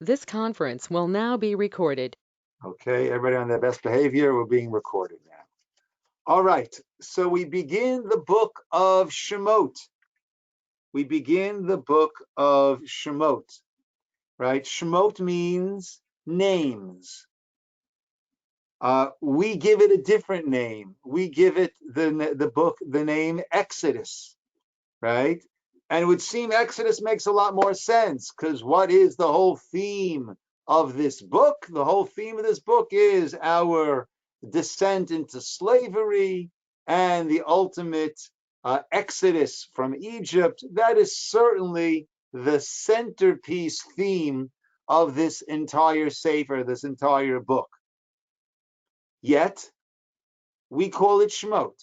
This conference will now be recorded. Okay, everybody on their best behavior. We're being recorded now. All right, so we begin the book of Shemot. We begin the book of Shemot, right? Shemot means names. We give it a different name. We give it the book the name Exodus, right? And it would seem Exodus makes a lot more sense because what is the whole theme of this book? The whole theme of this book is our descent into slavery and the ultimate exodus from Egypt. That is certainly the centerpiece theme of this entire Sefer, this entire book. Yet, we call it Shemot,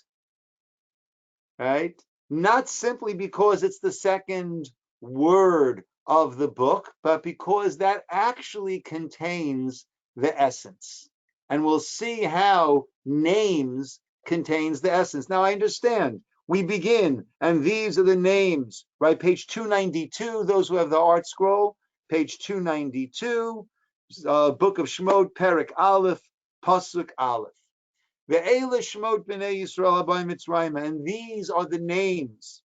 right? Not simply because it's the second word of the book, but because that actually contains the essence. And we'll see how names contains the essence. Now, I understand. We begin, and these are the names, right? Page 292, those who have the art scroll, page 292, Book of Shemot, Perek Aleph, Pasuk Aleph. Ve'ela Shemot b'nei Yisroel habayim Mitzrayim, and these are the names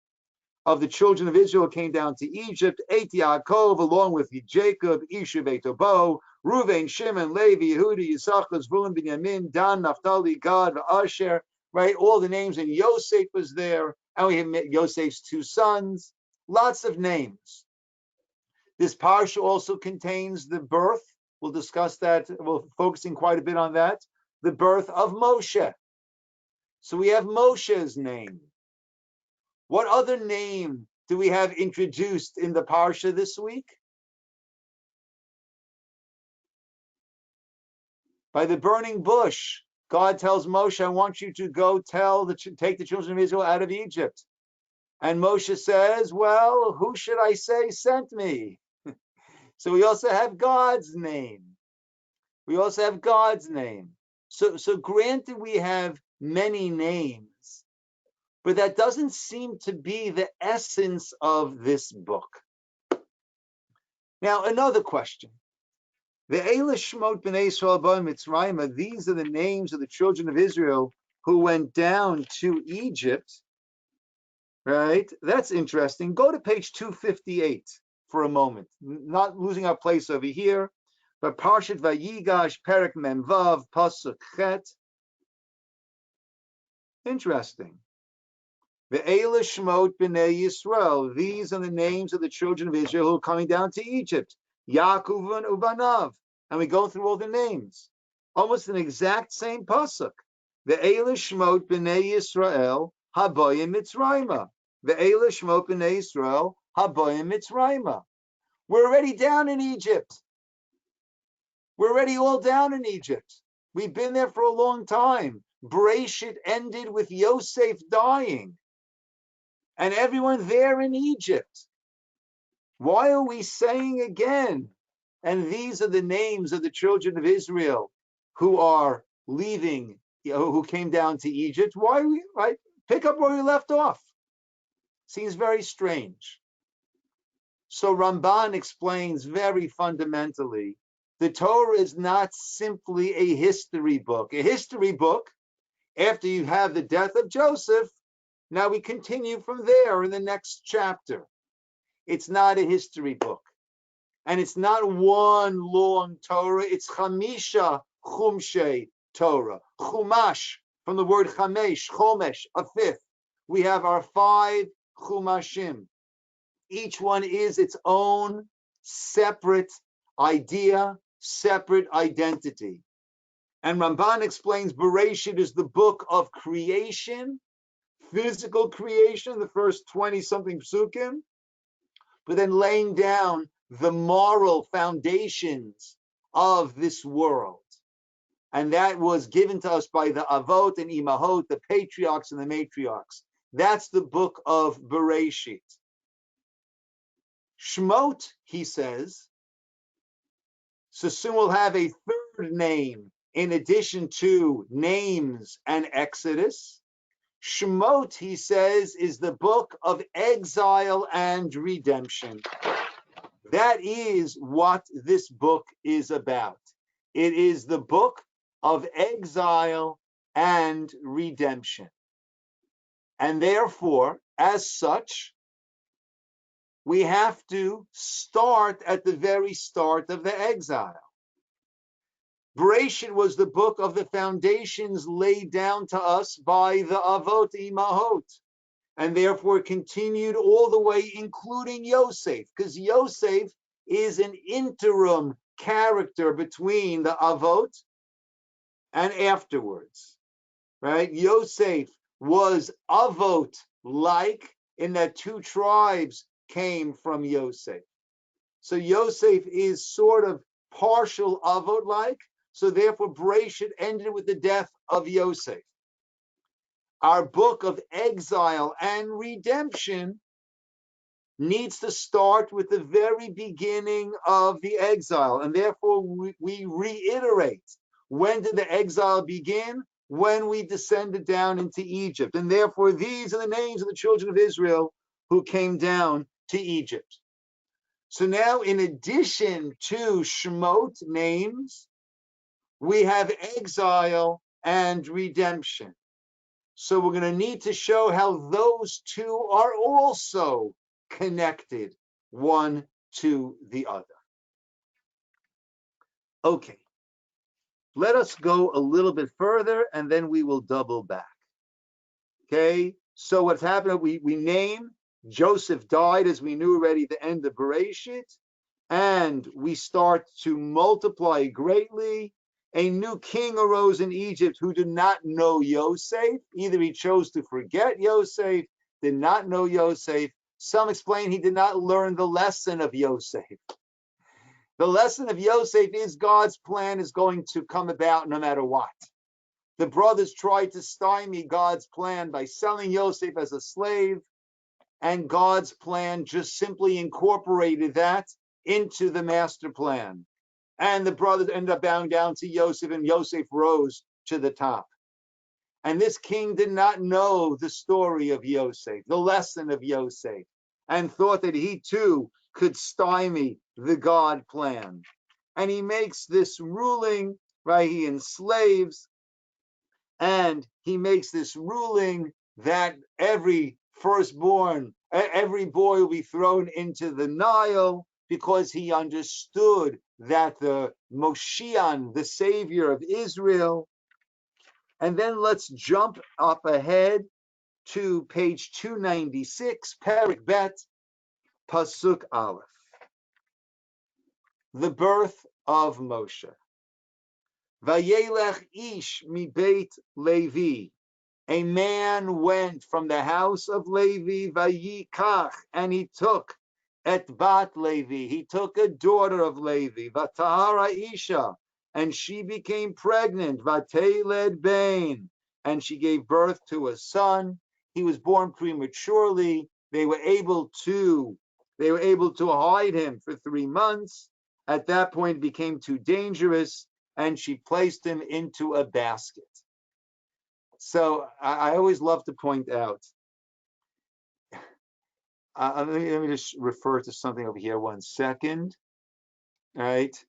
of the children of Israel who came down to Egypt. Eit Yaakov, along with Jacob, Isha Beitobo, Ruvain, Shimon, Levi, Yehuda, Yisachar, Zvulun, Binyamin, Dan, Naphtali, Gad, Asher. Right, all the names, and Yosef was there, and we have Yosef's two sons. Lots of names. This parsha also contains the birth. We'll discuss that. We're focusing quite a bit on that. The birth of Moshe. So we have Moshe's name. What other name do we have introduced in the Parsha this week? By the burning bush, God tells Moshe, I want you to go take the children of Israel out of Egypt. And Moshe says, well, who should I say sent me? So we also have God's name. We also have God's name. So granted, we have many names, but that doesn't seem to be the essence of this book. Now, another question. Ve'ela Shmot b'nei Yisrael habayim Mitzrayim, these are the names of the children of Israel who went down to Egypt, right? That's interesting. Go to page 258 for a moment. Not losing our place over here. But Parshat Vayigash, Perek Memvav, Pasuk Chet. Interesting. Ve'ela Shmot b'nei Yisrael. These are the names of the children of Israel who are coming down to Egypt. Yaakov and Ubanav. And we go through all the names. Almost an exact same pasuk. Ve'ela Shmot b'nei Yisrael habayim Mitzrayim. Ve'ela Shmot b'nei Yisrael habayim Mitzrayim. We're already down in Egypt. We're already all down in Egypt. We've been there for a long time. Bereshit ended with Yosef dying. And everyone there in Egypt. Why are we saying again? And these are the names of the children of Israel who are leaving, who came down to Egypt. Why are we, right? Pick up where we left off. Seems very strange. So Ramban explains very fundamentally, the Torah is not simply a history book. A history book, after you have the death of Joseph, now we continue from there in the next chapter. It's not a history book. And it's not one long Torah, it's Chamisha Chumshe Torah. Chumash, from the word Chamesh, Chomesh, a fifth. We have our 5 Chumashim. Each one is its own separate idea, separate identity. And Ramban explains Bereshit is the book of creation, physical creation, the first 20-something psukim, but then laying down the moral foundations of this world. And that was given to us by the Avot and Imahot, the patriarchs and the matriarchs. That's the book of Bereshit. Shmot, he says, so soon we'll have a third name in addition to names and Exodus. Shmot, he says, is the book of exile and redemption. That is what this book is about. It is the book of exile and redemption. And therefore, as such, we have to start at the very start of the exile. Bereshit was the book of the foundations laid down to us by the Avot Imahot, and therefore continued all the way, including Yosef, because Yosef is an interim character between the Avot and afterwards, right? Yosef was Avot-like in that two tribes came from Yosef. So Yosef is sort of partial Avot-like, so therefore Bereshit ended with the death of Yosef. Our book of exile and redemption needs to start with the very beginning of the exile. And therefore, we reiterate, when did the exile begin? When we descended down into Egypt. And therefore, these are the names of the children of Israel who came down to Egypt. So now, in addition to Shmot names, we have exile and redemption. So we're going to need to show how those two are also connected one to the other. Okay, let us go a little bit further and then we will double back. Okay, so what's happened, we name Joseph died, as we knew already, at the end of Bereshit, and we start to multiply greatly. A new king arose in Egypt who did not know Yosef. Either he chose to forget Yosef, did not know Yosef. Some explain he did not learn the lesson of Yosef. The lesson of Yosef is God's plan is going to come about no matter what. The brothers tried to stymie God's plan by selling Yosef as a slave, and God's plan just simply incorporated that into the master plan. And the brothers ended up bowing down to Yosef, and Yosef rose to the top. And this king did not know the story of Yosef, the lesson of Yosef, and thought that he too could stymie the God plan. And he makes this ruling, right? He enslaves, and he makes this ruling that every firstborn, every boy will be thrown into the Nile, because he understood that the Moshiach, the savior of Israel. And then let's jump up ahead to page 296, Perek Bet, Pasuk Aleph. The birth of Moshe. Vayelech ish mi Beit Levi. A man went from the house of Levi, Vayikach, and he took et bat Levi. He took a daughter of Levi, Vatahara Isha, and she became pregnant, Vateled Bain, and she gave birth to a son. He was born prematurely. They were able to hide him for 3 months. At that point, it became too dangerous, and she placed him into a basket. So I always love to point out, let me just refer to something over here 1 second. All right.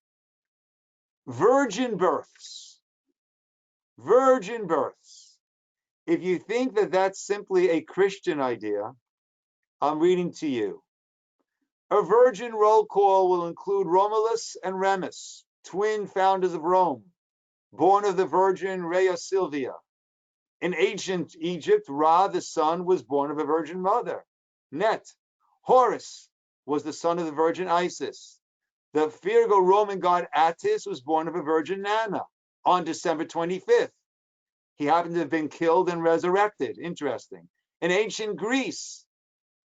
Virgin births. Virgin births. If you think that that's simply a Christian idea, I'm reading to you. A virgin roll call will include Romulus and Remus, twin founders of Rome, born of the virgin Rhea Silvia. In ancient Egypt, Ra, the son, was born of a virgin mother, Net. Horus was the son of the virgin Isis. The Virgo Roman god Attis was born of a virgin Nana on December 25th. He happened to have been killed and resurrected. Interesting. In ancient Greece,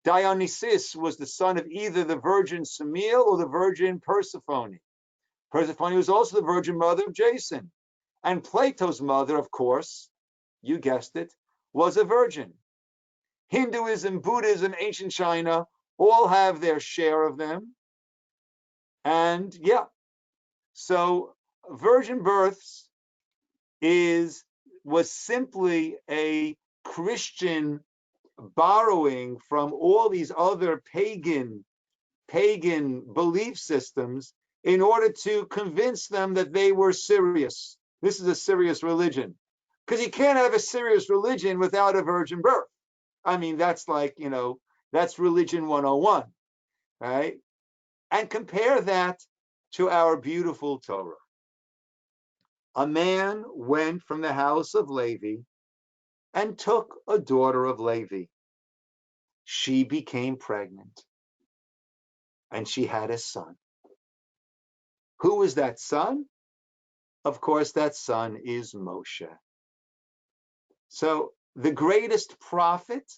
Dionysus was the son of either the virgin Semele or the virgin Persephone. Persephone was also the virgin mother of Jason. And Plato's mother, of course, you guessed it, was a virgin. Hinduism, Buddhism, ancient China all have their share of them. And yeah, so virgin births was simply a Christian borrowing from all these other pagan pagan belief systems in order to convince them that they were serious. This is a serious religion. Because you can't have a serious religion without a virgin birth. I mean, that's like, that's religion 101, right? And compare that to our beautiful Torah. A man went from the house of Levi and took a daughter of Levi. She became pregnant and she had a son. Who was that son? Of course, that son is Moshe. So the greatest prophet,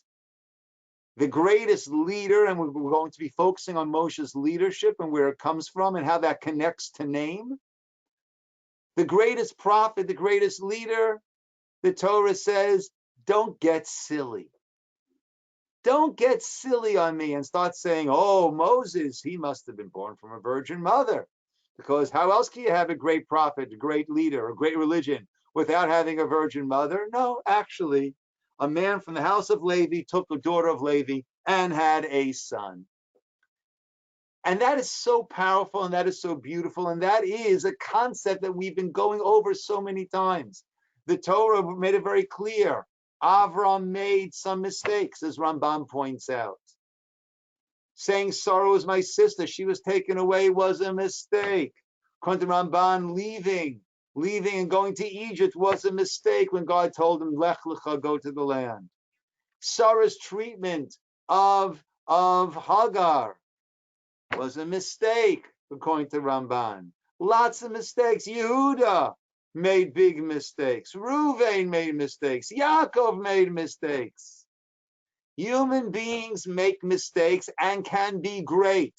the greatest leader, and we're going to be focusing on Moshe's leadership and where it comes from and how that connects to name. The greatest prophet, the greatest leader, the Torah says, don't get silly. Don't get silly on me and start saying, oh, Moses, he must have been born from a virgin mother. Because how else can you have a great prophet, a great leader, a great religion without having a virgin mother? No, actually, a man from the house of Levi took a daughter of Levi and had a son. And that is so powerful and that is so beautiful. And that is a concept that we've been going over so many times. The Torah made it very clear. Avram made some mistakes, as Rambam points out. Saying Sarah was my sister, she was taken away, was a mistake. According to Ramban, leaving and going to Egypt was a mistake when God told him, Lech lecha, go to the land. Sarah's treatment of Hagar was a mistake, according to Ramban. Lots of mistakes. Yehuda made big mistakes. Reuven made mistakes. Yaakov made mistakes. Human beings make mistakes and can be great.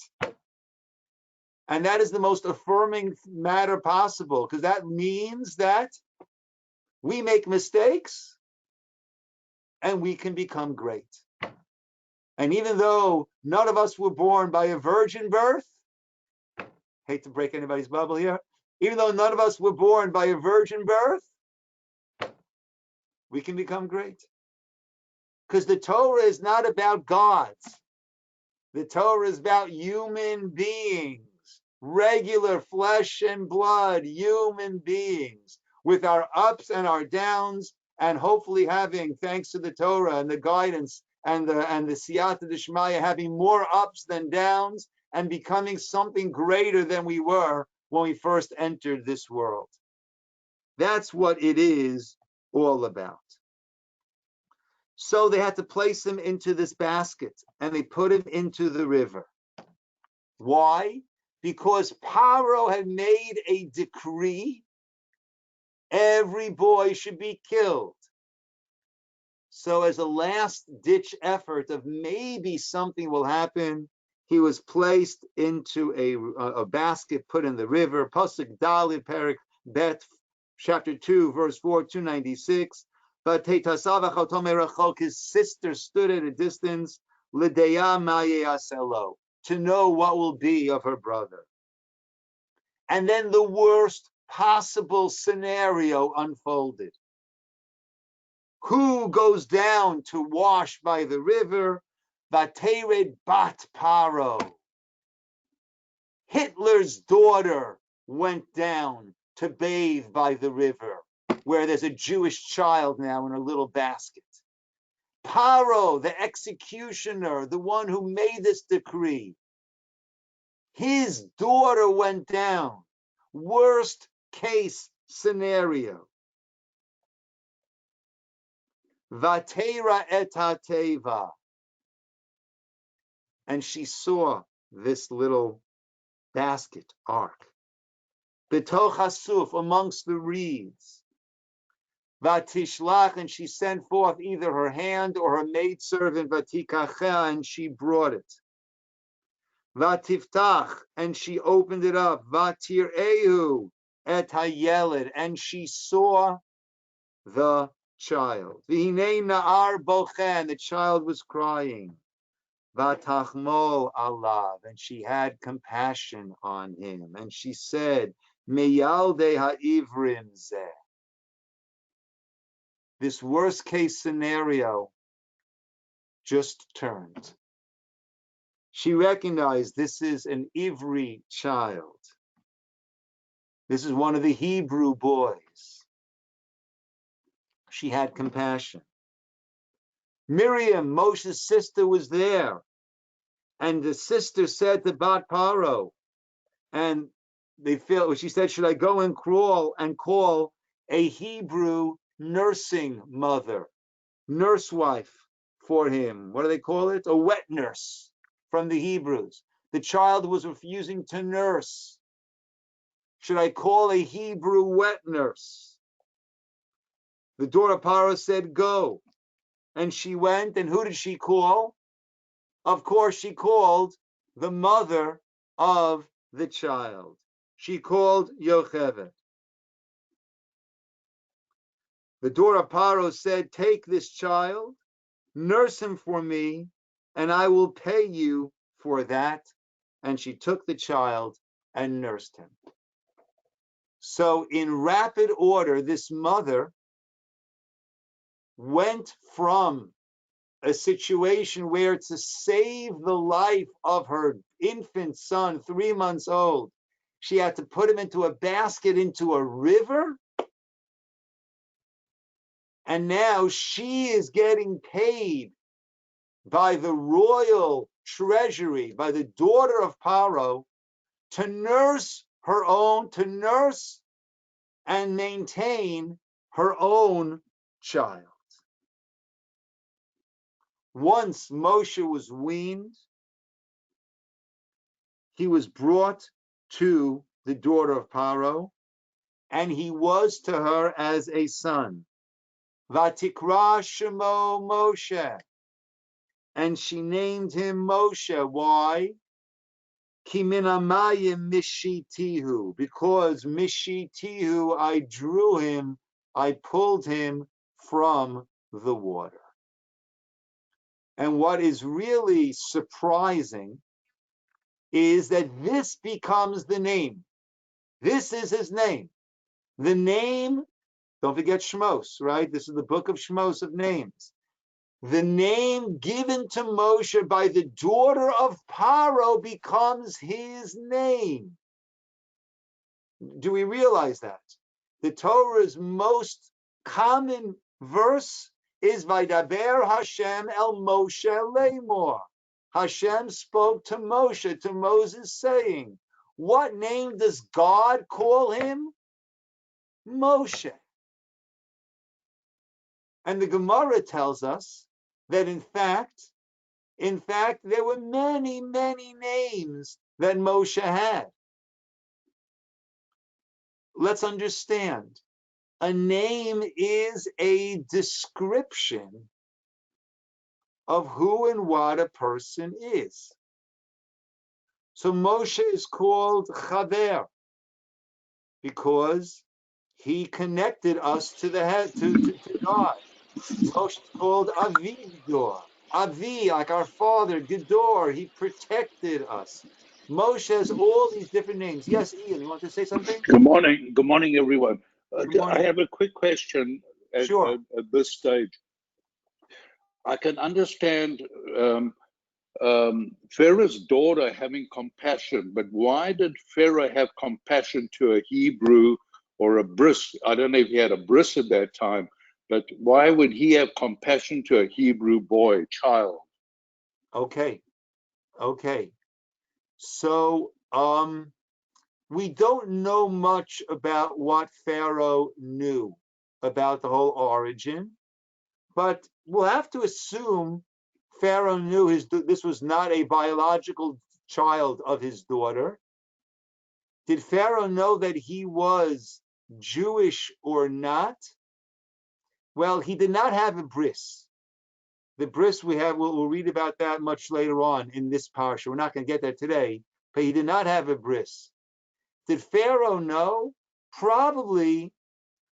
And that is the most affirming matter possible, because that means that we make mistakes and we can become great. And even though none of us were born by a virgin birth, hate to break anybody's bubble here, even though none of us were born by a virgin birth, we can become great. Because the Torah is not about gods. The Torah is about human beings, regular flesh and blood human beings, with our ups and our downs, and hopefully having, thanks to the Torah and the guidance and the siyata d'shmaya, having more ups than downs and becoming something greater than we were when we first entered this world. That's what it is all about. So they had to place him into this basket and they put him into the river. Why? Because Pharaoh had made a decree, every boy should be killed. So as a last-ditch effort of maybe something will happen, he was placed into a basket, put in the river. Pasuk Dalit, Perik Beth, chapter 2, verse 4, 296. But his sister stood at a distance, to know what will be of her brother. And then the worst possible scenario unfolded. Who goes down to wash by the river? Vatered bat Paro. Hitler's daughter went down to bathe by the river, where there's a Jewish child now in a little basket. Paro, the executioner, the one who made this decree, his daughter went down. Worst case scenario. Vatera et hateva. And she saw this little basket, ark. Betoch hasuf, amongst the reeds. Vatishlach, and she sent forth either her hand or her maidservant, Vatikacha, and she brought it. Vatiftach, and she opened it up. Vatir'ehu et hayeled, and she saw the child. V'hinei na'ar bochen, the child was crying. Vatachmol alav, and she had compassion on him, and she said, Meyalde ha'ivrim zeh. This worst case scenario just turned. She recognized this is an Ivri child. This is one of the Hebrew boys. She had compassion. Miriam, Moshe's sister, was there. And the sister said to Bat Paro, and she said, should I go and call a Hebrew nursing mother, nurse wife for him? What do they call it? A wet nurse from the Hebrews. The child was refusing to nurse. Should I call a Hebrew wet nurse? The daughter of Paro said, go. And she went, and who did she call? Of course, she called the mother of the child. She called Yocheved. The daughter of Paro said, take this child, nurse him for me, and I will pay you for that. And she took the child and nursed him. So in rapid order, this mother went from a situation where to save the life of her infant son, 3 months old, she had to put him into a basket into a river. And now she is getting paid by the royal treasury, by the daughter of Paro, to nurse and maintain her own child. Once Moshe was weaned, he was brought to the daughter of Paro, and he was to her as a son. Vatikra Shemo Moshe. And she named him Moshe. Why? Ki min hamayim mishitihu. Because mishitihu, I drew him, I pulled him from the water. And what is really surprising is that this becomes the name. This is his name. The name, don't forget Shmos, right? This is the book of Shmos of names. The name given to Moshe by the daughter of Paro becomes his name. Do we realize that? The Torah's most common verse is Vaydaber Hashem el Moshe Lemor. Hashem spoke to Moshe, to Moses, saying, what name does God call him? Moshe. And the Gemara tells us that in fact, there were many, many names that Moshe had. Let's understand. A name is a description of who and what a person is. So Moshe is called Chaver because he connected us to the head, to God. Moshe is called Avidor. Avi, like our father, Gidor, he protected us. Moshe has all these different names. Yes, Ian, you want to say something? Good morning. Good morning, everyone. Good morning. I have a quick question Sure. at this stage. I can understand Pharaoh's daughter having compassion, but why did Pharaoh have compassion to a Hebrew or a bris? I don't know if he had a bris at that time, but why would he have compassion to a Hebrew boy, child? Okay. So, we don't know much about what Pharaoh knew about the whole origin, but we'll have to assume Pharaoh knew this was not a biological child of his daughter. Did Pharaoh know that he was Jewish or not? Well, he did not have a bris. The bris we'll read about that much later on in this parsha. We're not going to get there today, but he did not have a bris. Did Pharaoh know? Probably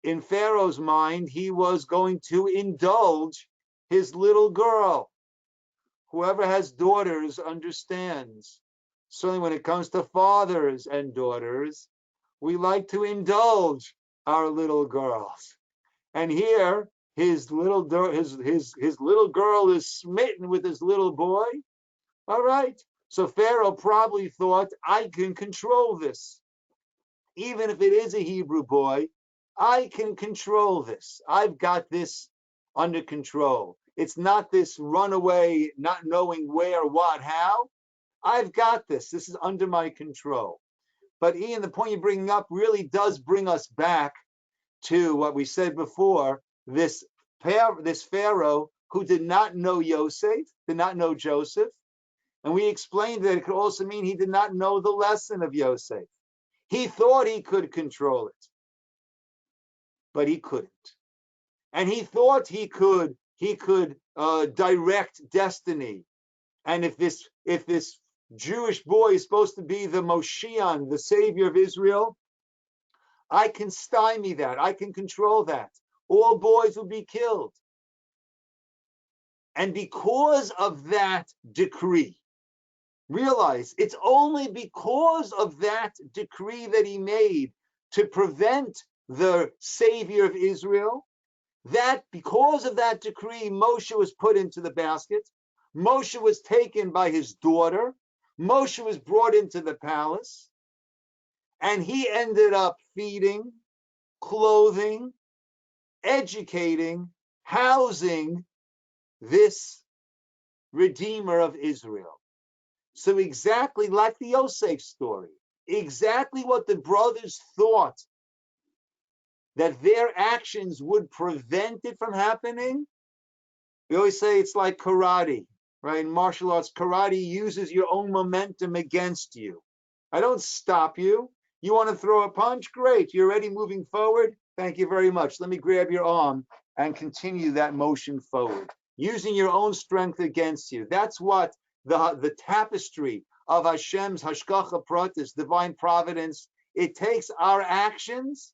in Pharaoh's mind, he was going to indulge his little girl. Whoever has daughters understands. Certainly when it comes to fathers and daughters, we like to indulge our little girls. And here, his little girl is smitten with his little boy. All right, So Pharaoh probably thought, I can control this. Even if it is a Hebrew boy, I can control this. I've got this under control. It's not this runaway, not knowing where, what, how. I've got this. This is under my control. But Ian, the point you're bringing up really does bring us back to what we said before, this Pharaoh who did not know Yosef, did not know Joseph. And we explained that it could also mean he did not know the lesson of Yosef. He thought he could control it, but he couldn't. And he thought he could direct destiny. And if this Jewish boy is supposed to be the Moshiach, the savior of Israel, I can stymie that. I can control that. All boys will be killed. And because of that decree, realize it's only because of that decree that he made to prevent the savior of Israel, that because of that decree, Moshe was put into the basket. Moshe was taken by his daughter. Moshe was brought into the palace. And he ended up feeding, clothing, educating, housing this Redeemer of Israel. So exactly like the Yosef story, exactly what the brothers thought that their actions would prevent it from happening. We always say it's like karate, right? In martial arts, karate uses your own momentum against you. I don't stop you. You want to throw a punch? Great. You're already moving forward. Thank you very much. Let me grab your arm and continue that motion forward, using your own strength against you. That's what the tapestry of Hashem's Hashgacha Pratis, divine providence, it takes our actions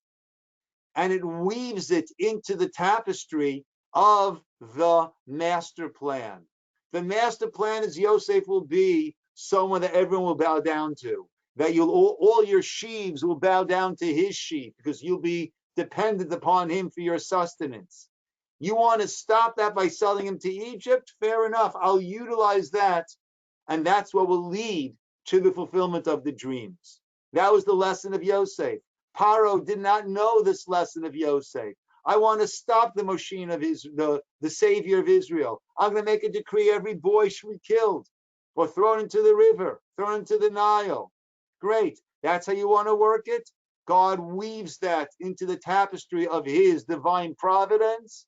and it weaves it into the tapestry of the master plan. The master plan is Yosef will be someone that everyone will bow down to, that all your sheaves will bow down to his sheep because you'll be dependent upon him for your sustenance. You want to stop that by selling him to Egypt? Fair enough. I'll utilize that. And that's what will lead to the fulfillment of the dreams. That was the lesson of Yosef. Pharaoh did not know this lesson of Yosef. I want to stop the Moshiach of Israel, the savior of Israel. I'm going to make a decree every boy should be killed or thrown into the river, thrown into the Nile. Great. That's how you want to work it? God weaves that into the tapestry of his divine providence.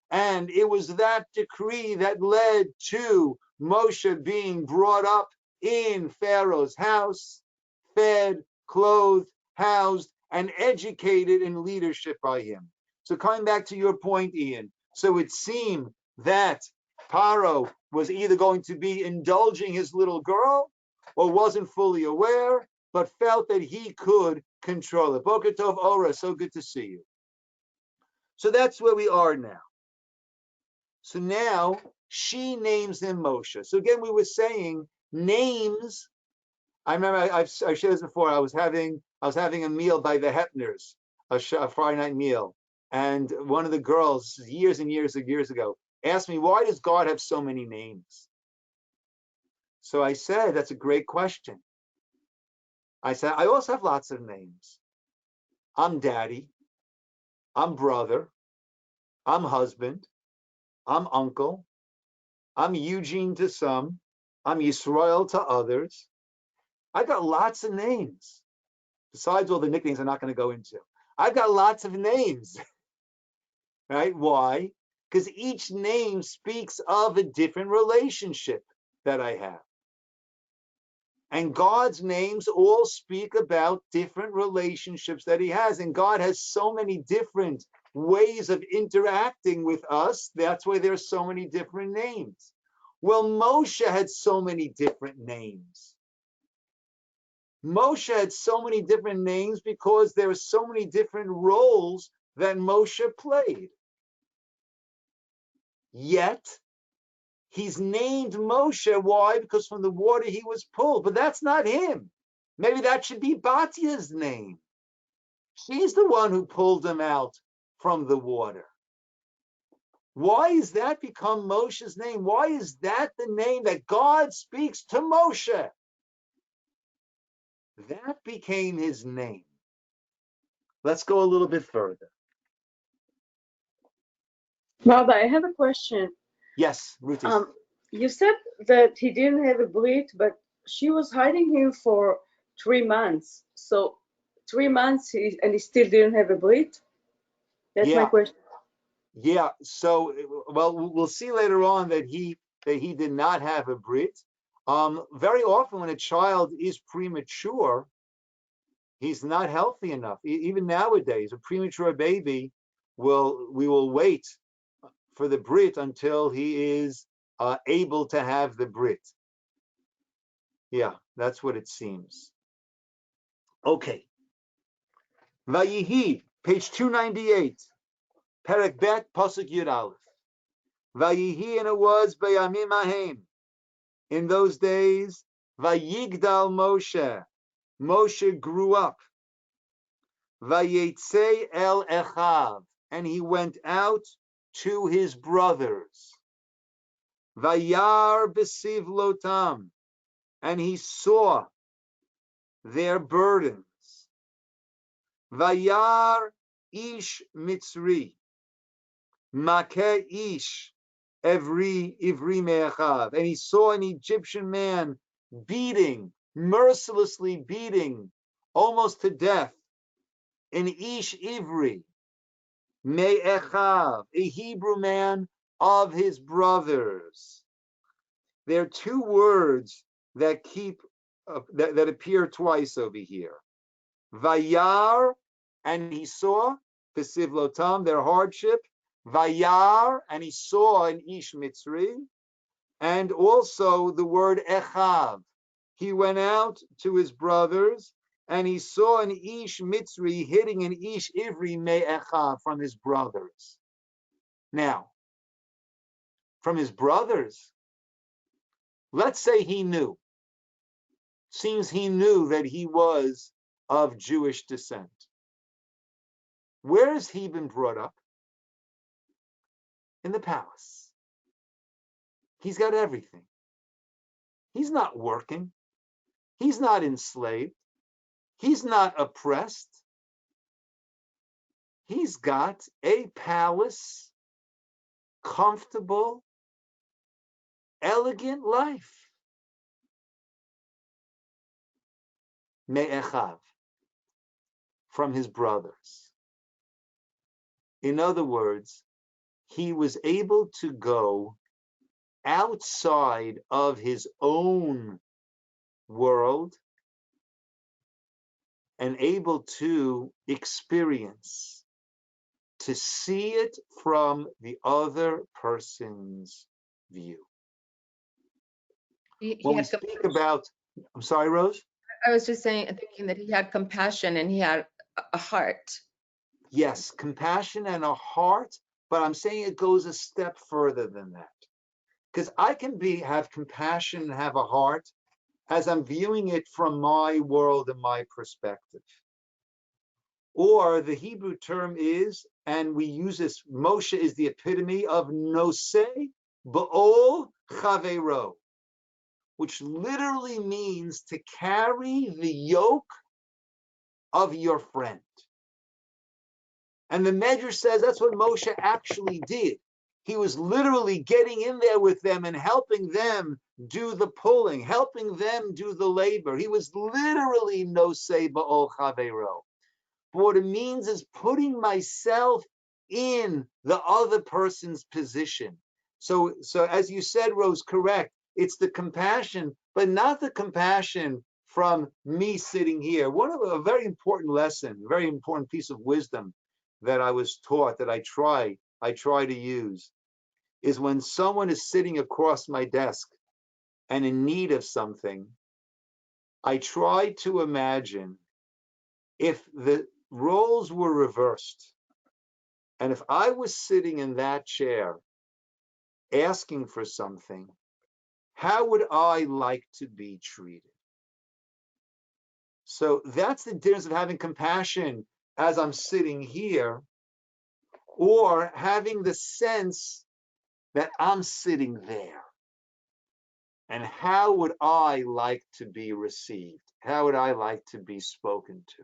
And it was that decree that led to Moshe being brought up in Pharaoh's house, fed, clothed, housed, and educated in leadership by him. So coming back to your point, Ian, so it seemed that Pharaoh was either going to be indulging his little girl or wasn't fully aware, but felt that he could control it. Boker Tov Ora, so good to see you. So that's where we are now. So now she names him Moshe. So again, we were saying names. I remember I've shared this before. I was having a meal by the Hepners, a Friday night meal, and one of the girls, years and years ago, asked me, "Why does God have so many names?" So I said, "That's a great question." I said, "I also have lots of names. I'm daddy. I'm brother. I'm husband. I'm uncle. I'm Eugene to some. I'm Yisroel to others. I got lots of names, besides all the nicknames I'm not going to go into. I've got lots of names, right? Why? Because each name speaks of a different relationship that I have. And God's names all speak about different relationships that he has. And God has so many different ways of interacting with us. That's why there are so many different names. Well, Moshe had so many different names. Moshe had so many different names because there are so many different roles that Moshe played. Yet, he's named Moshe. Why? Because from the water he was pulled. But that's not him. Maybe that should be Batya's name. She's the one who pulled him out from the water. Why is that become Moshe's name? Why is that the name that God speaks to Moshe? That became his name. Let's go a little bit further. Rabbi, I have a question. Yes, Ruthie. You said that he didn't have a brit, but she was hiding him for 3 months. So 3 months and he still didn't have a brit? That's my question. Yeah. So, well, we'll see later on that he did not have a brit. Very often when a child is premature, he's not healthy enough. Even nowadays, a premature baby we will wait for the brit until he is able to have the brit. Yeah, that's what it seems. Okay. Vayihi, page 298. Perek Bet, Pasuk Yud Aleph. Vayihi, and it was Bayamim Ahem. In those days, Vayigdal Moshe. Moshe grew up. Vayetze el Echav, and he went out to his brothers. Vayar besivlotam, and he saw their burdens. Vayar ish mitzri, makeh ish ivri me'achav, and he saw an Egyptian man mercilessly beating, almost to death, an ish ivri me'achav, a Hebrew man of his brothers. There are two words that that appear twice over here. Vayar, and he saw, Pesivlotam, their hardship. Vayar, and he saw an Ish Mitzri. And also the word Echav. He went out to his brothers, and he saw an Ish Mitzri hitting an Ish Ivri Me'echav from his brothers. Now, from his brothers, let's say he knew. Seems he knew that he was of Jewish descent. Where has he been brought up? In the palace. He's got everything. He's not working. He's not enslaved. He's not oppressed. He's got a palace, comfortable, elegant life. Me'echav, from his brothers. In other words, he was able to go outside of his own world and able to experience, to see it from the other person's view. When we speak about, I'm sorry, Rose? I was just thinking that he had compassion and he had a heart. Yes, compassion and a heart, but I'm saying it goes a step further than that. Because I can have compassion and have a heart as I'm viewing it from my world and my perspective. Or the Hebrew term is, and we use this, Moshe is the epitome of noseh ba'ol chaveiro, which literally means to carry the yoke of your friend. And the Medrash says that's what Moshe actually did. He was literally getting in there with them and helping them do the pulling, helping them do the labor. He was literally noseh ba'ol chaveiro. But what it means is putting myself in the other person's position. So as you said, Rose, correct. It's the compassion, but not the compassion from me sitting here. One of a very important lesson, a very important piece of wisdom that I was taught that I try to use is when someone is sitting across my desk and in need of something, I try to imagine if the roles were reversed, and if I was sitting in that chair asking for something, how would I like to be treated? So that's the difference of having compassion as I'm sitting here, or having the sense that I'm sitting there. And how would I like to be received? How would I like to be spoken to?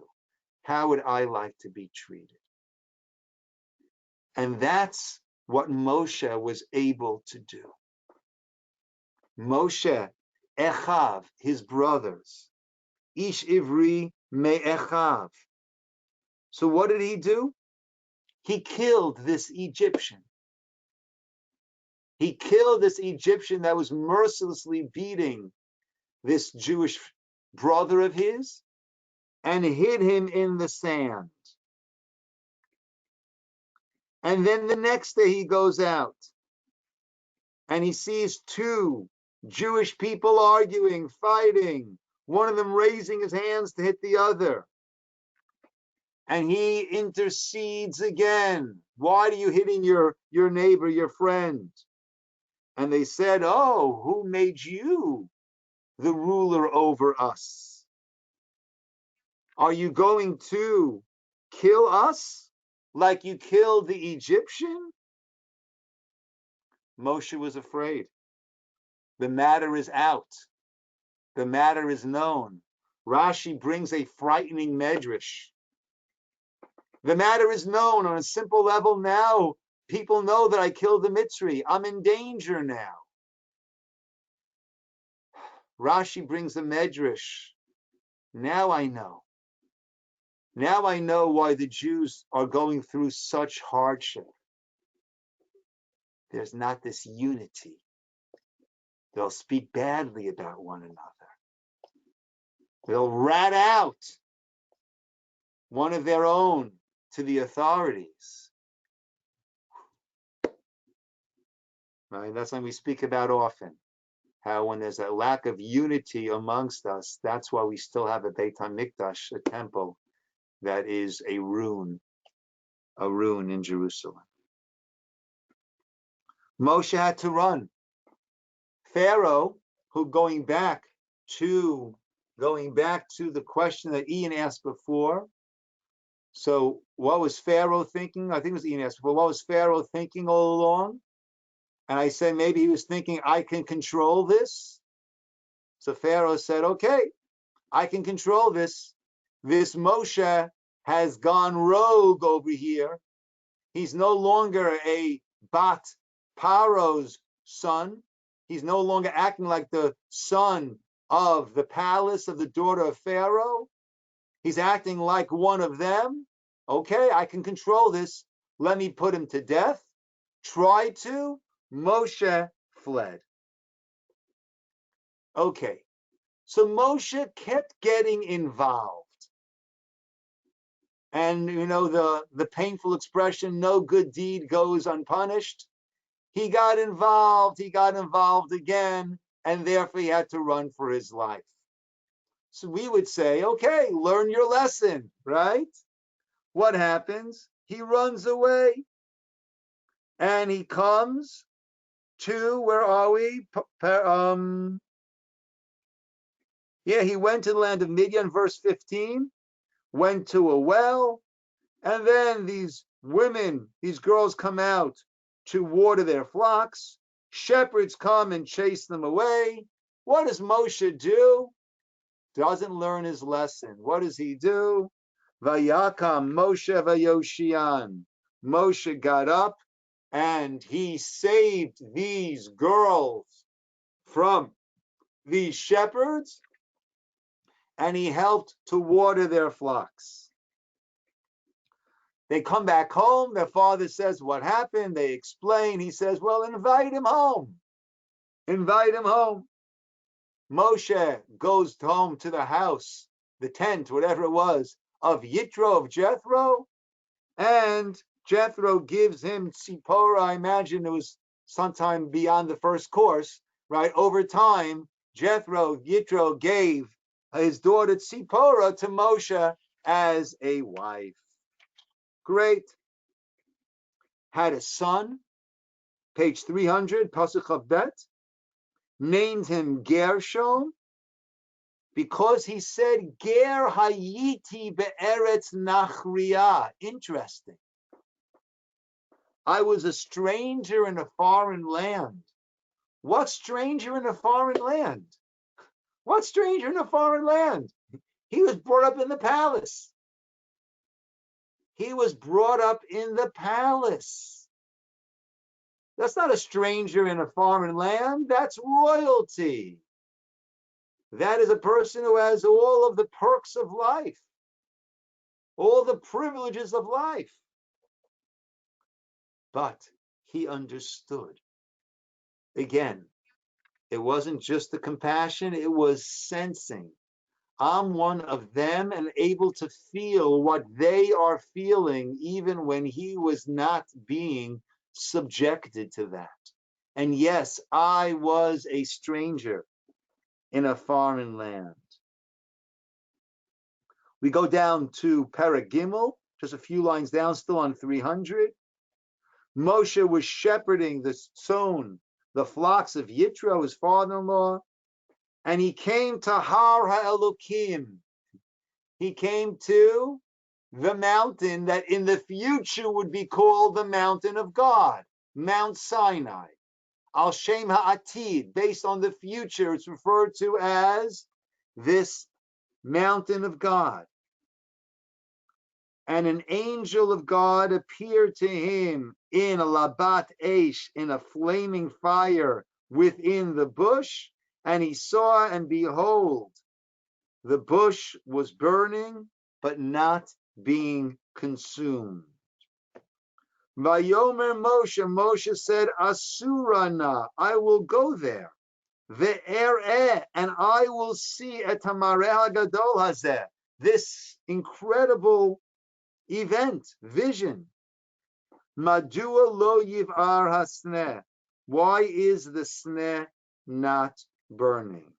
How would I like to be treated? And that's what Moshe was able to do. Moshe, Echav, his brothers, Ish Ivri me Echav. So what did he do? He killed this Egyptian. He killed this Egyptian that was mercilessly beating this Jewish brother of his and hid him in the sand. And then the next day he goes out and he sees two Jewish people arguing, fighting, one of them raising his hands to hit the other. And he intercedes again. Why are you hitting your neighbor, your friend? And they said, oh, who made you the ruler over us? Are you going to kill us like you killed the Egyptian? Moshe was afraid. The matter is out. The matter is known. Rashi brings a frightening medrash. The matter is known on a simple level now. People know that I killed the Mitzri. I'm in danger now. Rashi brings a medrash. Now I know. Now I know why the Jews are going through such hardship. There's not this unity. They'll speak badly about one another. They'll rat out one of their own to the authorities. Right? That's something we speak about often. How when there's a lack of unity amongst us, that's why we still have a Beit HaMikdash, a temple that is a ruin in Jerusalem. Moshe had to run. Pharaoh, who going back to the question that Ian asked before. So what was Pharaoh thinking? I think it was Ian asked before. What was Pharaoh thinking all along? And I said maybe he was thinking, I can control this. So Pharaoh said, okay, I can control this. This Moshe has gone rogue over here. He's no longer a Bat Paro's son. He's no longer acting like the son of the palace of the daughter of Pharaoh. He's acting like one of them. Okay, I can control this. Let me put him to death. Try to. Moshe fled. Okay, so Moshe kept getting involved. And you know the painful expression, no good deed goes unpunished. He got involved again, and therefore he had to run for his life. So we would say, okay, learn your lesson, right? What happens? He runs away, and he comes to, where are we? He went to the land of Midian, verse 15, went to a well, and then these girls come out to water their flocks. Shepherds come and chase them away. What does Moshe do? Doesn't learn his lesson. What does he do? Vayakam Moshe vayoshian. Moshe got up and he saved these girls from these shepherds, and he helped to water their flocks. They come back home. Their father says, what happened? They explain. He says, well, invite him home. Invite him home. Moshe goes home to the house, the tent, whatever it was, of Yitro, of Jethro, and Jethro gives him tzipora. I imagine it was sometime beyond the first course, right? Over time, Yitro gave his daughter tzipora to Moshe as a wife. Great. Had a son, page 300, Pasuk of Beth, named him Gershom, because he said, Ger hayiti be'eretz nachriya. Interesting. I was a stranger in a foreign land. What stranger in a foreign land? What stranger in a foreign land? He was brought up in the palace. He was brought up in the palace. That's not a stranger in a foreign land. That's royalty. That is a person who has all of the perks of life, all the privileges of life. But he understood. Again, it wasn't just the compassion, it was sensing. I'm one of them and able to feel what they are feeling, even when he was not being subjected to that. And yes, I was a stranger in a foreign land. We go down to Perek Gimel, just a few lines down, still on 300. Moshe was shepherding the tzon, the flocks of Yitro, his father-in-law, and he came to Har HaElokim. He came to the mountain that in the future would be called the mountain of God, Mount Sinai. Al Shem Ha'atid, based on the future, it's referred to as this mountain of God. And an angel of God appeared to him in a labat eish, in a flaming fire within the bush, and he saw, and behold, the bush was burning, but not being consumed. Vayomer Moshe, Moshe said, Asurana, I will go there. Ve'ereh, and I will see et hamareh hagadol hazeh, this incredible event, vision. Madua lo yiv'ar hasneh, why is the sneh not burning?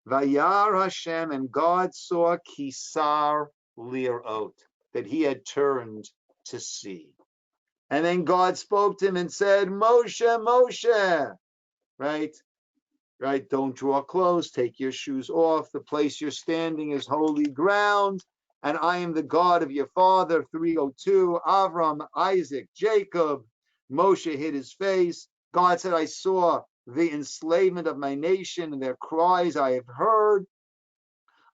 Vayar Hashem, and God saw kisar lirot, that he had turned to see. And then God spoke to him and said, Moshe, Moshe, right? Don't draw close, take your shoes off. The place you're standing is holy ground. And I am the God of your father, 302, Avram, Isaac, Jacob. Moshe hid his face. God said, I saw the enslavement of my nation and their cries I have heard.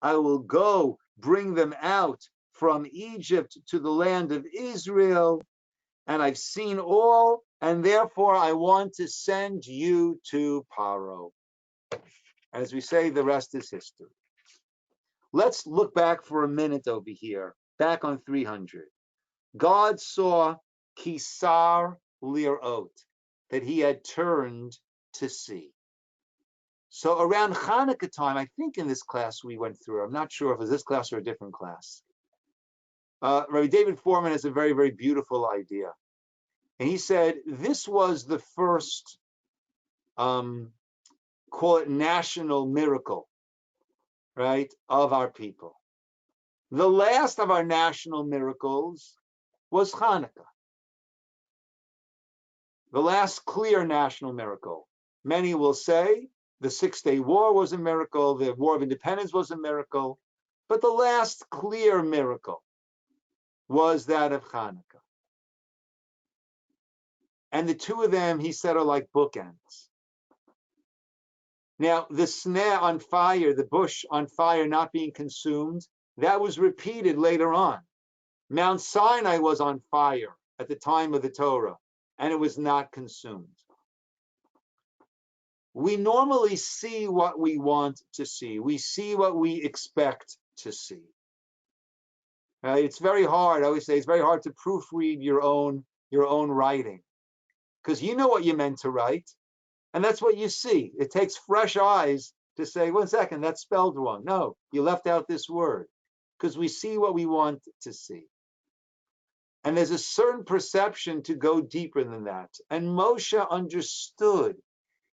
I will go bring them out from Egypt to the land of Israel. And I've seen all, and therefore I want to send you to Pharaoh. As we say, the rest is history. Let's look back for a minute over here, back on 300. God saw kisar lirot, that he had turned to see. So around Hanukkah time, I think in this class we went through, I'm not sure if it was this class or a different class. Rabbi David Foreman has a very, very beautiful idea. And he said this was the first, call it national miracle, right, of our people. The last of our national miracles was Hanukkah. The last clear national miracle. Many will say the Six-Day War was a miracle, the War of Independence was a miracle, but the last clear miracle was that of Hanukkah. And the two of them, he said, are like bookends. Now, the sneh on fire, the bush on fire not being consumed, that was repeated later on. Mount Sinai was on fire at the time of the Torah, and it was not consumed. We normally see what we want to see. We see what we expect to see. It's very hard. I always say it's very hard to proofread your own writing, because you know what you meant to write, and that's what you see. It takes fresh eyes to say, 1 second, that's spelled wrong. No, you left out this word, because we see what we want to see. And there's a certain perception to go deeper than that. And Moshe understood.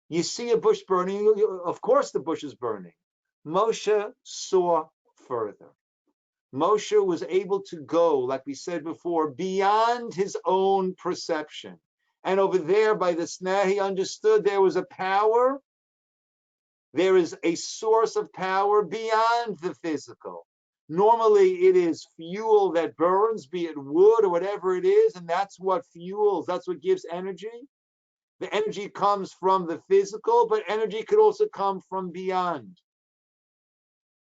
You see a bush burning, of course the bush is burning. Moshe saw further. Moshe was able to go, like we said before, beyond his own perception. And over there by the sneh, he understood there was a power. There is a source of power beyond the physical. Normally it is fuel that burns, be it wood or whatever it is, and that's what fuels, that's what gives energy. The energy comes from the physical, but energy could also come from beyond.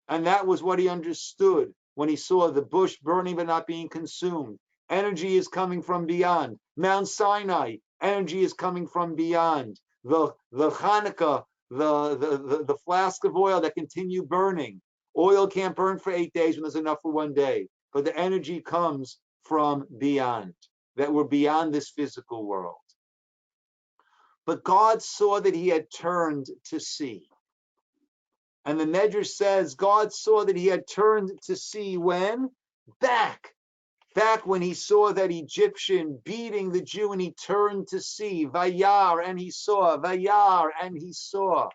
And that was what he understood when he saw the bush burning but not being consumed. Energy is coming from beyond. Mount Sinai, energy is coming from beyond. The Hanukkah, the flask of oil that continue burning. Oil can't burn for 8 days when there's enough for 1 day. But the energy comes from beyond, that we're beyond this physical world. But God saw that he had turned to see. And the Medrash says God saw that he had turned to see when? Back when he saw that Egyptian beating the Jew, and he turned to see. Vayar, and he saw. Vayar, and he saw.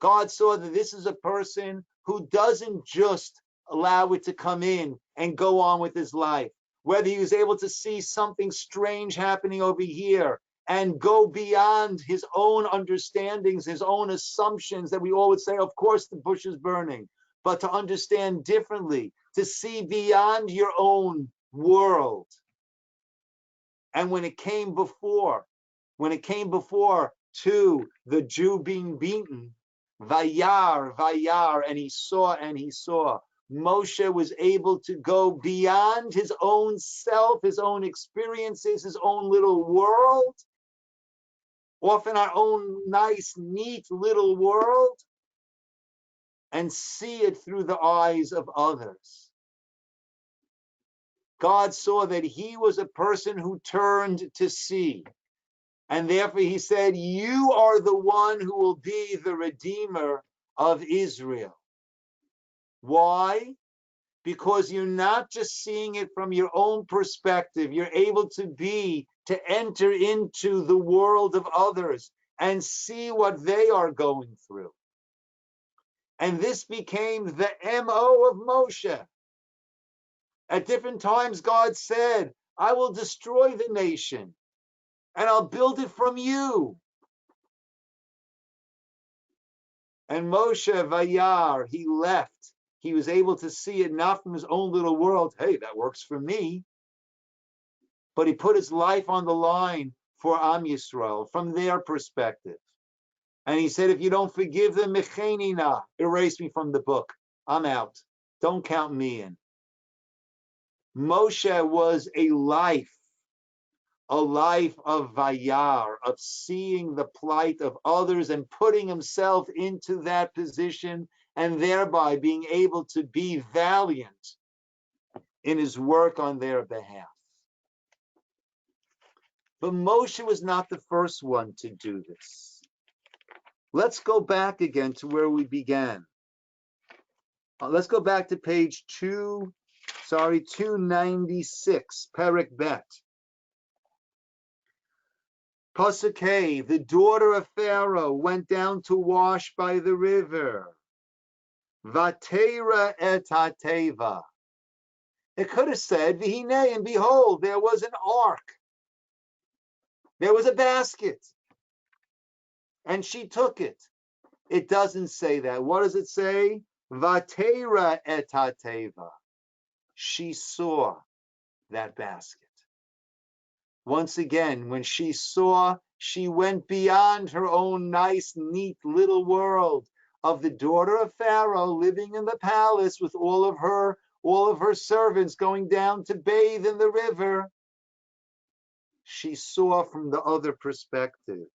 God saw that this is a person who doesn't just allow it to come in and go on with his life. Whether he was able to see something strange happening over here and go beyond his own understandings, his own assumptions that we all would say, of course the bush is burning, but to understand differently, to see beyond your own world. And when it came before to the Jew being beaten, Vayar, and he saw. Moshe was able to go beyond his own self, his own experiences, his own little world, often our own nice, neat little world, and see it through the eyes of others. God saw that he was a person who turned to see. And therefore he said, you are the one who will be the Redeemer of Israel. Why? Because you're not just seeing it from your own perspective. You're able to enter into the world of others and see what they are going through. And this became the MO of Moshe. At different times, God said, I will destroy the nation and I'll build it from you. And Moshe Vayar, he left. He was able to see it not from his own little world. Hey, that works for me. But he put his life on the line for Am Yisroel from their perspective. And he said, if you don't forgive them, mechenina, erase me from the book. I'm out. Don't count me in. Moshe was a life of Vayar, of seeing the plight of others and putting himself into that position, and thereby being able to be valiant in his work on their behalf. But Moshe was not the first one to do this. Let's go back again to where we began. Let's go back to page 296, Perek Bet. Pasuk A, the daughter of Pharaoh went down to wash by the river. Vatera et hateva. It could have said, Vihine, and behold, there was an ark. There was a basket. And she took it. It doesn't say that. What does it say? Vatera et hateva. She saw that basket. Once again, when she saw, she went beyond her own nice, neat little world of the daughter of Pharaoh living in the palace with all of her servants going down to bathe in the river. She saw from the other perspective.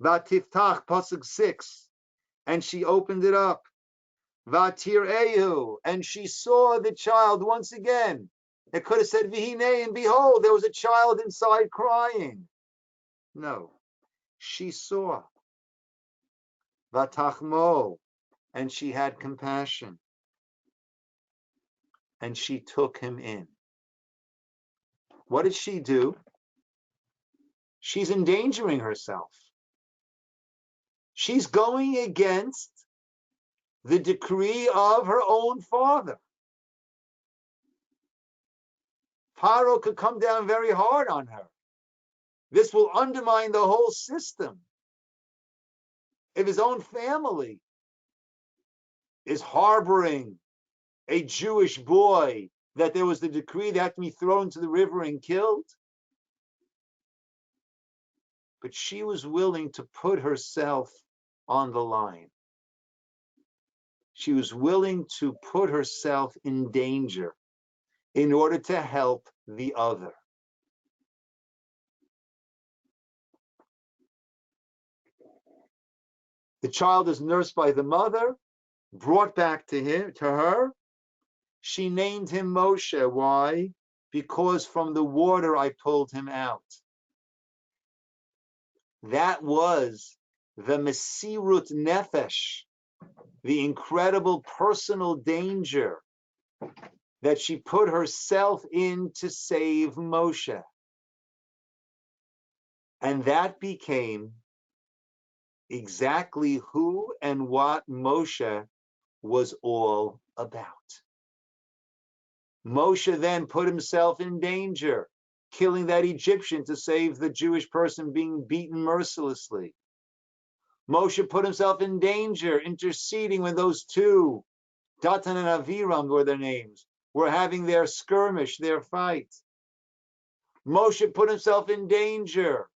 Vatiftach, pasuk 6, and she opened it up. Vatir'ehu, and she saw the child once again. It could have said, Vihine, and behold, there was a child inside crying. No, she saw. Vatachmo, and she had compassion. And she took him in. What did she do? She's endangering herself. She's going against the decree of her own father. Pharaoh could come down very hard on her. This will undermine the whole system. If his own family is harboring a Jewish boy, that there was the decree they had to be thrown into the river and killed. But she was willing to put herself on the line. She was willing to put herself in danger in order to help the other. The child is nursed by the mother, brought back to her. She named him Moshe. Why? Because from the water I pulled him out. That was the Mesirut Nefesh, the incredible personal danger that she put herself in to save Moshe. And that became exactly who and what Moshe was all about. Moshe then put himself in danger, killing that Egyptian to save the Jewish person being beaten mercilessly. Moshe put himself in danger, interceding when those two, Datan and Aviram were their names, were having their skirmish, their fight. Moshe put himself in danger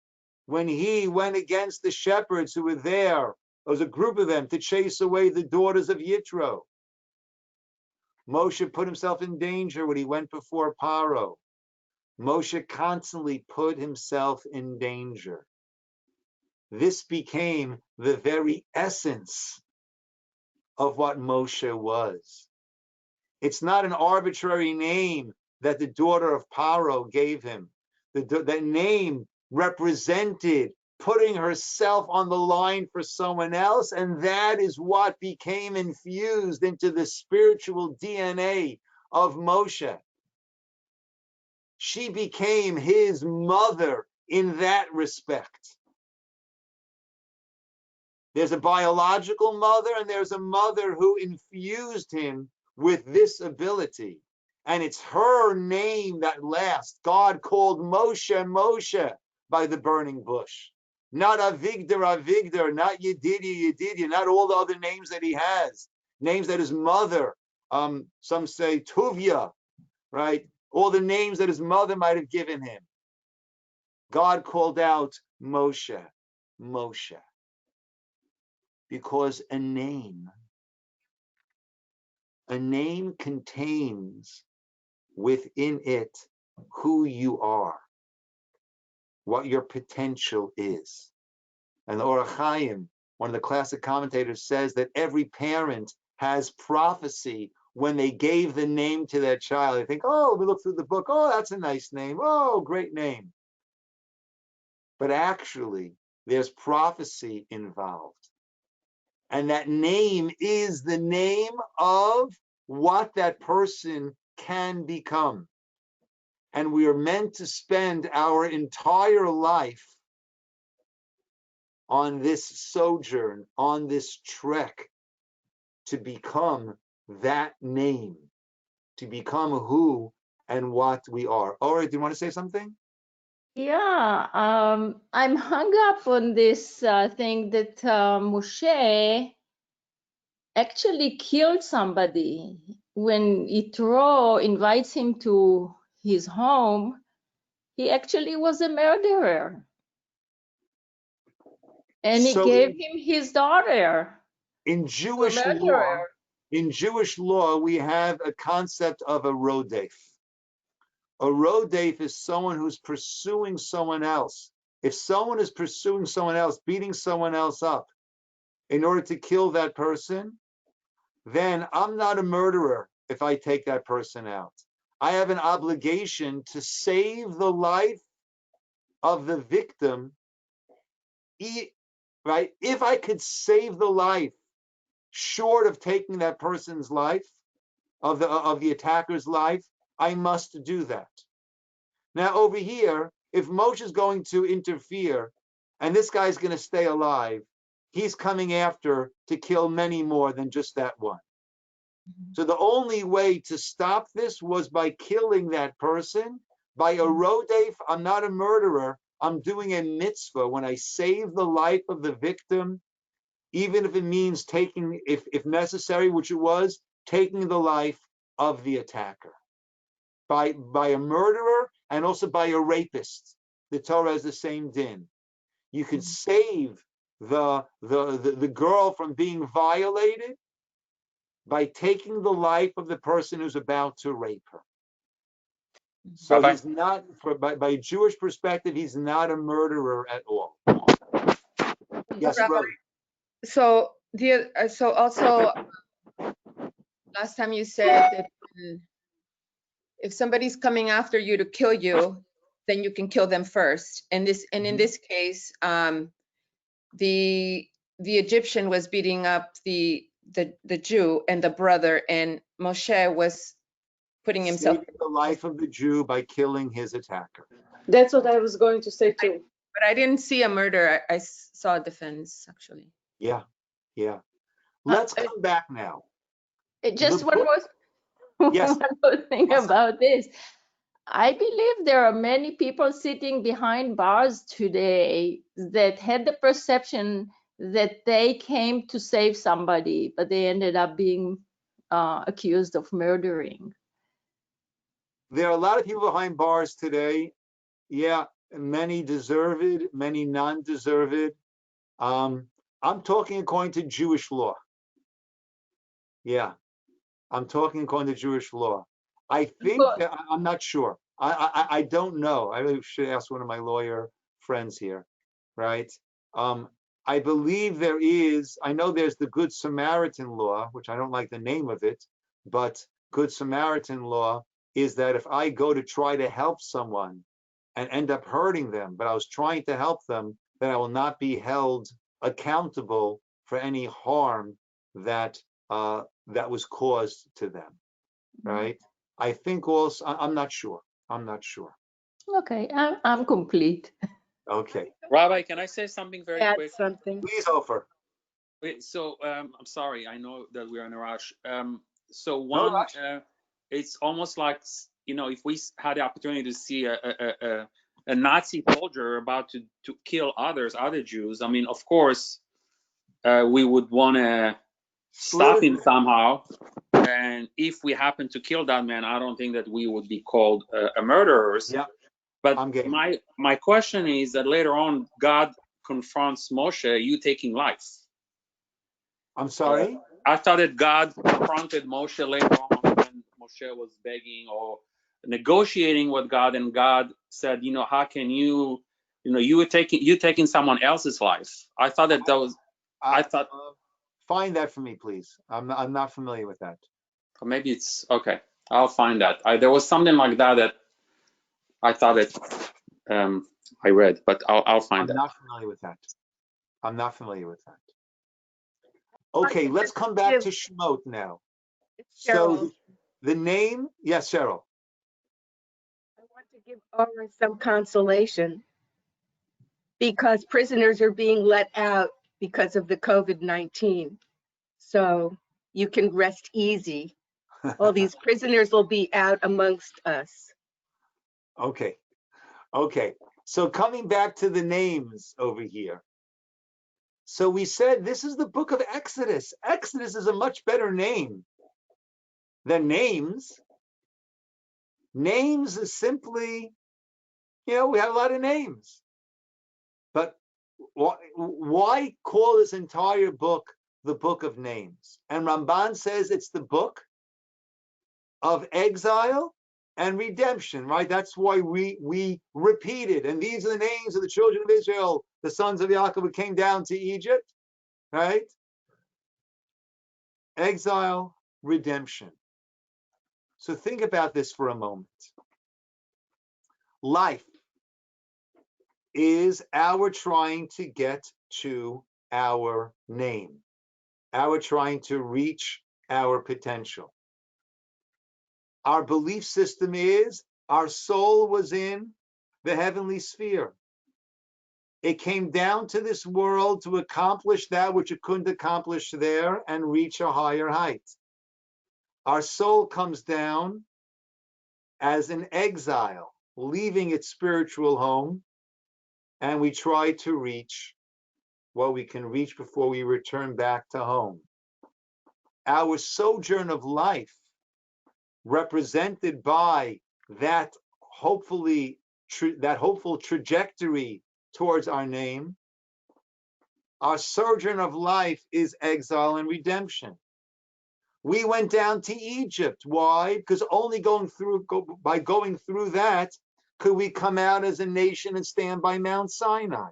when he went against the shepherds who were there. There was a group of them to chase away the daughters of Yitro. Moshe put himself in danger when he went before Pharaoh. Moshe constantly put himself in danger. This became the very essence of what Moshe was. It's not an arbitrary name that the daughter of Pharaoh gave him. That name represented putting herself on the line for someone else, and that is what became infused into the spiritual DNA of Moshe. She became his mother in that respect. There's a biological mother, and there's a mother who infused him with this ability. And it's her name that lasts. God called Moshe, Moshe by the burning bush. Not Avigdor, Avigdor, not Yedidia, Yedidia, not all the other names that he has. Names that his mother, some say Tuvia, right? All the names that his mother might have given him. God called out Moshe, Moshe. Because a name contains within it who you are, what your potential is. And the Or HaChaim, one of the classic commentators, says that every parent has prophecy when they gave the name to their child. They think, oh, we look through the book, oh, that's a nice name, oh, great name. But actually, there's prophecy involved. And that name is the name of what that person can become. And we are meant to spend our entire life on this sojourn, on this trek, to become that name, to become who and what we are. Ori, do you want to say something? Yeah, I'm hung up on this thing that Moshe actually killed somebody. When Yitro invites him to his home, he actually was a murderer. And he gave him his daughter. In Jewish law, we have a concept of a rodef. A rodef is someone who's pursuing someone else. If someone is pursuing someone else, beating someone else up in order to kill that person, then I'm not a murderer if I take that person out. I have an obligation to save the life of the victim, right? If I could save the life short of taking that person's life, of the attacker's life, I must do that. Now over here, if Moshe's going to interfere and this guy's going to stay alive, he's coming after to kill many more than just that one. So the only way to stop this was by killing that person. By a rodef, I'm not a murderer. I'm doing a mitzvah. When I save the life of the victim, even if it means taking, if necessary, which it was, taking the life of the attacker. By a murderer and also by a rapist. The Torah has the same din. You could save the girl from being violated by taking the life of the person who's about to rape her. So Rabbi? he's not, by a Jewish perspective, he's not a murderer at all. Yes, Rabbi, Rabbi. so also last time you said that if somebody's coming after you to kill you, then you can kill them first. And in this case, the Egyptian was beating up the Jew and the brother, and Moshe was putting himself. Saving the life of the Jew by killing his attacker. That's what I was going to say too. But I didn't see a murder. I saw a defense, actually. Yeah. Let's come back now. Just one more, Yes. one more thing about this. I believe there are many people sitting behind bars today that had the perception that they came to save somebody, but they ended up being accused of murdering. There are a lot of people behind bars today. Yeah, many deserved, many non-deserved. I'm talking according to Jewish law. Yeah, I'm talking according to Jewish law. I think that I'm not sure. I don't know. I really should ask one of my lawyer friends here, right? I believe there is. I know there's the Good Samaritan law, which I don't like the name of it, but Good Samaritan law is that if I go to try to help someone and end up hurting them, but I was trying to help them, then I will not be held accountable for any harm that that was caused to them, right? I think also, I'm not sure. Okay, I'm complete. Okay. Rabbi, can I say something very Add quick? something. Please, Ofer. So I'm sorry, I know that we're in a rush. So No one, rush. it's almost like, if we had the opportunity to see a Nazi soldier about to kill other Jews, I mean, of course, we would want to stop him somehow. And if we happen to kill that man, I don't think that we would be called murderers. Yeah. But I'm game. my question is that later on, God confronts Moshe, you taking life. I'm sorry? I thought that God confronted Moshe later on when Moshe was begging or negotiating with God, and God said, how can you were taking someone else's life. I thought that was. I thought. Find that for me, please. I'm not familiar with that. Or maybe it's okay. I'll find that. There was something like that I thought that I read, but I'll find that. I'm not familiar with that. Okay, let's come back to Shmot now. So the name, yes, Cheryl. I want to give Oren some consolation because prisoners are being let out because of the COVID-19. So you can rest easy. All these prisoners will be out amongst us. Okay. So coming back to the names over here. So we said this is the book of Exodus. Exodus is a much better name than names. Names is simply, we have a lot of names. But why call this entire book the book of names? And Ramban says it's the book of exile and redemption, right? That's why we repeat it. And these are the names of the children of Israel, the sons of Yaakov who came down to Egypt, right? Exile, redemption. So think about this for a moment. Life is our trying to get to our name, our trying to reach our potential. Our belief system is our soul was in the heavenly sphere. It came down to this world to accomplish that which it couldn't accomplish there and reach a higher height. Our soul comes down as an exile, leaving its spiritual home, and we try to reach what we can reach before we return back to home. Our sojourn of life represented by that that hopeful trajectory towards our name, our sojourn of life is exile and redemption. We went down to Egypt. Why? Because only by going through that could we come out as a nation and stand by Mount Sinai.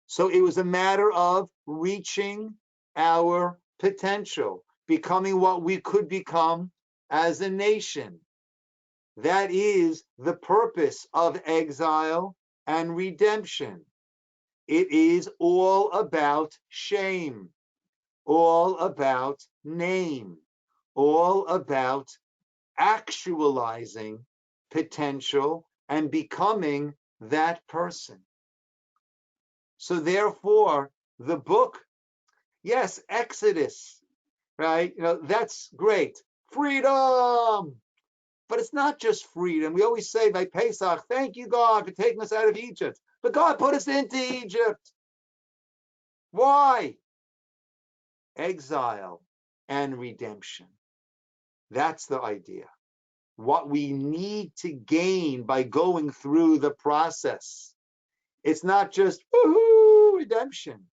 So it was a matter of reaching our potential, becoming what we could become as a nation. That is the purpose of exile and redemption. It is all about shame, all about name, all about actualizing potential and becoming that person. So therefore, the book, yes, Exodus, right? That's great. Freedom. But it's not just freedom. We always say by Pesach, thank you, God, for taking us out of Egypt. But God put us into Egypt. Why? Exile and redemption. That's the idea. What we need to gain by going through the process. It's not just, woohoo, redemption.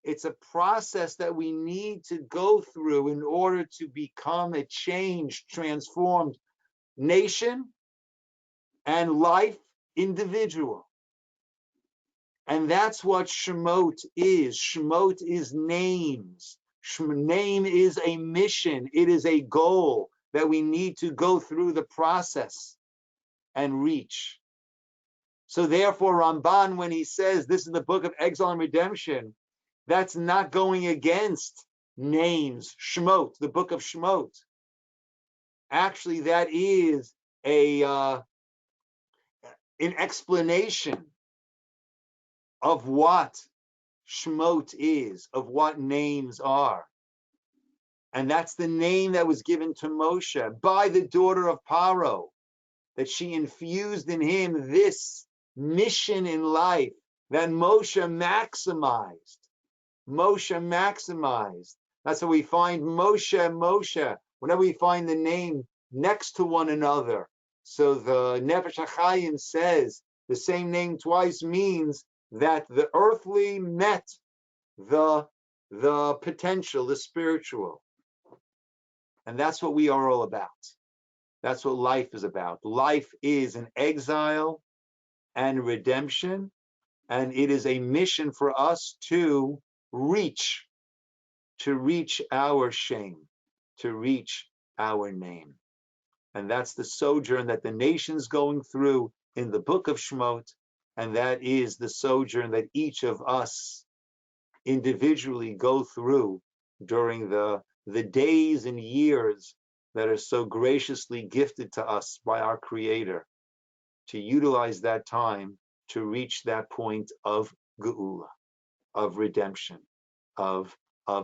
It's a process that we need to go through in order to become a changed, transformed nation and life individual. And that's what Shemot is. Shemot is names. Name is a mission. It is a goal that we need to go through the process and reach. So therefore, Ramban, when he says this is the book of exile and redemption, that's not going against names, Shemot, the book of Shemot. Actually, that is an explanation of what Shemot is, of what names are. And that's the name that was given to Moshe by the daughter of Pharaoh, that she infused in him this mission in life that Moshe maximized. Moshe maximized. That's how we find Moshe. Whenever we find the name next to one another. So the Nefesh HaChaim says the same name twice means that the earthly met the potential, the spiritual. And that's what we are all about. That's what life is about. Life is an exile and redemption, and it is a mission for us to reach our shame, to reach our name. And that's the sojourn that the nation's going through in the book of Shemot, and that is the sojourn that each of us individually go through during the days and years that are so graciously gifted to us by our Creator, to utilize that time to reach that point of geula, of redemption, of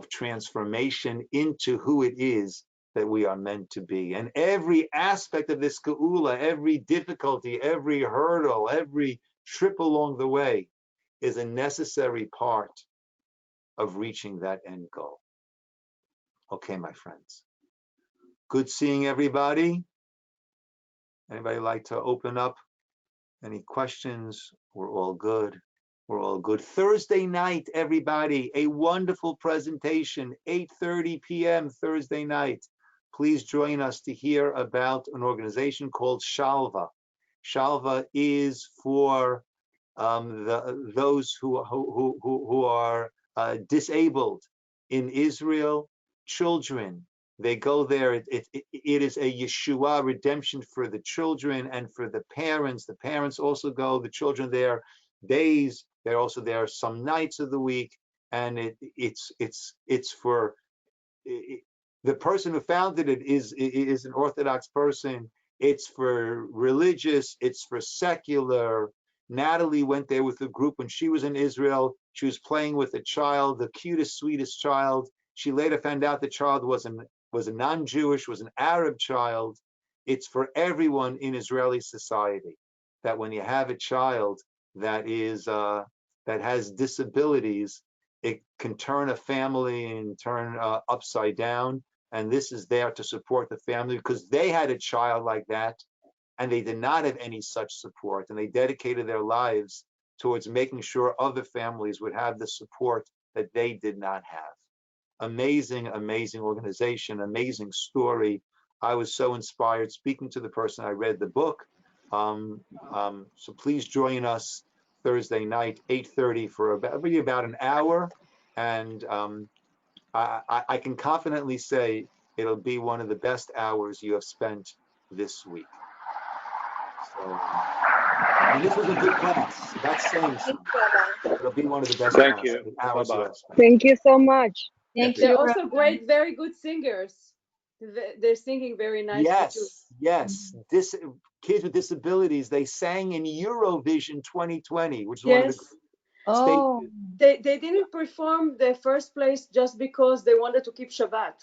transformation into who it is that we are meant to be. And every aspect of this geula, every difficulty, every hurdle, every trip along the way is a necessary part of reaching that end goal. Okay, my friends. Good seeing everybody. Anybody like to open up? Any questions? We're all good. We're all good. Thursday night, everybody, a wonderful presentation, 8:30 p.m. Thursday night. Please join us to hear about an organization called Shalva. Shalva is for those who are disabled in Israel, children. They go there. It is a Yeshua redemption for the children and for the parents. The parents also go. The children there days. They're also there some nights of the week, and it's for the person who founded it is an Orthodox person. It's for religious. It's for secular. Natalie went there with a group when she was in Israel. She was playing with a child, the cutest, sweetest child. She later found out the child was a non-Jewish, was an Arab child. It's for everyone in Israeli society that when you have a child that has disabilities, it can turn a family and turn upside down. And this is there to support the family because they had a child like that and they did not have any such support. And they dedicated their lives towards making sure other families would have the support that they did not have. Amazing, amazing organization, amazing story. I was so inspired speaking to the person I read the book. So please join us Thursday night, 8:30 for about an hour. And I can confidently say it'll be one of the best hours you have spent this week. So, and this was a good class. That's saying something. It'll be one of the best Thank you. hours you Bye-bye. have spent. Thank you so much. Thank They're you. also great, very good singers. They're singing very nicely too. Yes. Kids with disabilities, they sang in Eurovision 2020, which is one of the Yes. Oh, stages. They didn't perform the first place just because they wanted to keep Shabbat.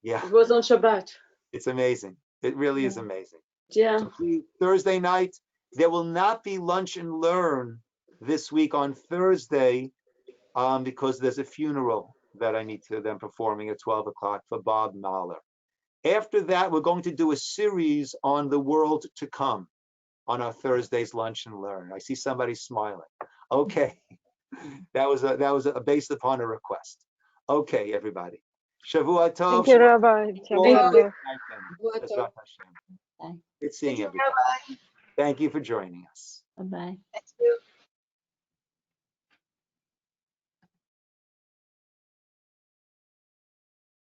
Yeah, It was on Shabbat. it's amazing. It really is amazing. Yeah. So please, Thursday night, there will not be lunch and learn this week on Thursday because there's a funeral that I need to them performing at 12 o'clock for Bob Mahler. After that, we're going to do a series on the world to come on our Thursday's lunch and learn. I see somebody smiling. Okay, that was based upon a request. Okay, everybody. Shavua Tov. Thank you, Rabbi. Thank you. Bezrat Hashem. Good seeing everybody. Thank you for joining us. bye-bye. Thank you.